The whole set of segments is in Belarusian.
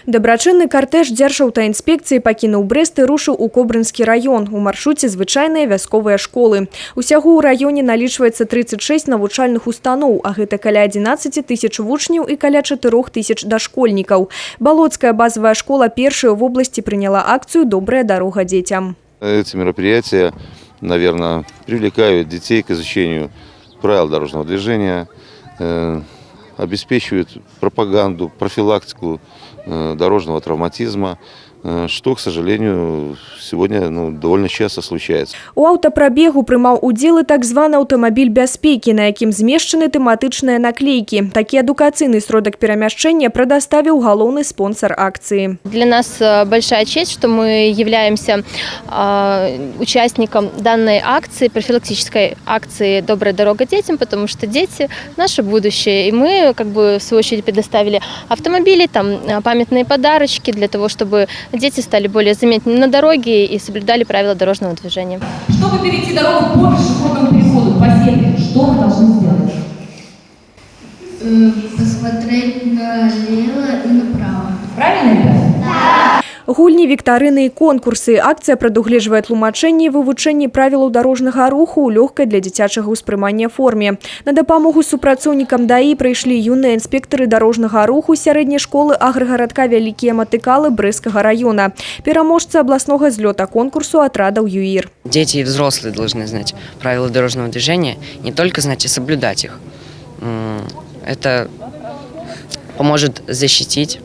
Дабрачынны картэж Дзяржаўтаінспекцыі пакінуў Брэст і рушыў у Кобрынскі раён. У маршруце звычайныя вясковыя школы. Усяго ў раёне налічваецца 36 навучальных устаноў, а гэта каля 11 тысяч вучняў і каля 4 тысяч дашкольнікаў. Балоцкая базовая школа першая в области приняла акцию «Добрая дорога детям». Эти мероприятия, наверное, привлекают детей к изучению правил дорожного движения, обеспечивают пропаганду, профилактику дорожного травматизма, что, к сожалению, сегодня довольно часто случается. У аўтапрабегу прымаў удзел і так званы аўтамабіль бяспекі, на якім змешчаны тэматычныя наклейкі. Такі адукацыйны сродак перамяшчэння прадоставіў галоўны спонсор акции. Для нас большая честь, что мы являемся участником данной акции, профилактической акции «Добрая дорога детям», потому что дети – наше будущее. И мы, в свою очередь, предоставили автомобили, памятные подарочки для того, чтобы дети стали более заметными на дороге и соблюдали правила дорожного движения. Чтобы перейти дорогу по пешеходному переходу, по зебре, что мы должны сделать? Посмотреть налево и направо. Правильно, ребята? Да. Гульні, віктарыны і конкурсы. Акцыя прадугледжвае тлумачэнне і вывучэнне правілаў дарожнага руху ў лёгкай для дзіцячага ўспрымання форме. На дапамогу супрацоўнікам ДАІ прыйшлі юныя інспектары дарожнага руху сярэдняй школы аграгарадка «Вялікія Матыкалы» Брэсцкага района. Пераможцы областного злёта конкурсу отрядов ЮИР. Дети и взрослые должны знать правила дорожного движения, не только знать и соблюдать их. Это поможет защитить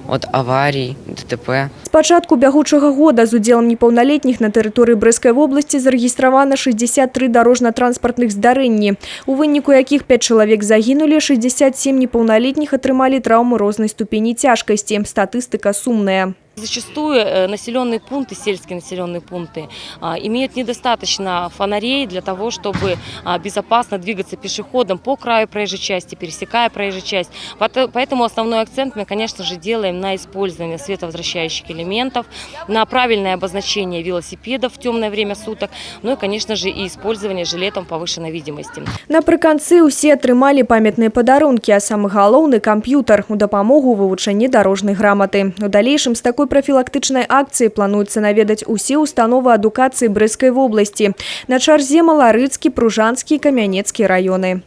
от аварий, ДТП. С пачатку бягучага года з удзелам непаўналетніх на тэрыторыі Брэсцкай вобласці зарэгістравана 63 дарожна-транспартных здарэнні, у выніку якіх 5 чалавек загінулі, 67 непаўналетніх атрымалі траўмы рознай ступені цяжкасці. Статыстыка сумная. Зачастую населенные пункты, сельские населенные пункты, имеют недостаточно фонарей для того, чтобы безопасно двигаться пешеходом по краю проезжей части, пересекая проезжую часть. Поэтому основной акцент мы, конечно же, делаем на использование световозвращающих элементов, на правильное обозначение велосипедов в темное время суток, ну и, конечно же, и использование жилетом повышенной видимости. Напрыканцы усе атрымалі памятныя падарункі, а самы галоўны – камп'ютар у дапамогу вывучэнні дарожнай граматы. У далейшым з такой профилактичной акции плануецца наведаць усе установы адукацыі Брэсцкай вобласці. На чарзе Маларыцкі, Пружанскі і Камянецкі районы.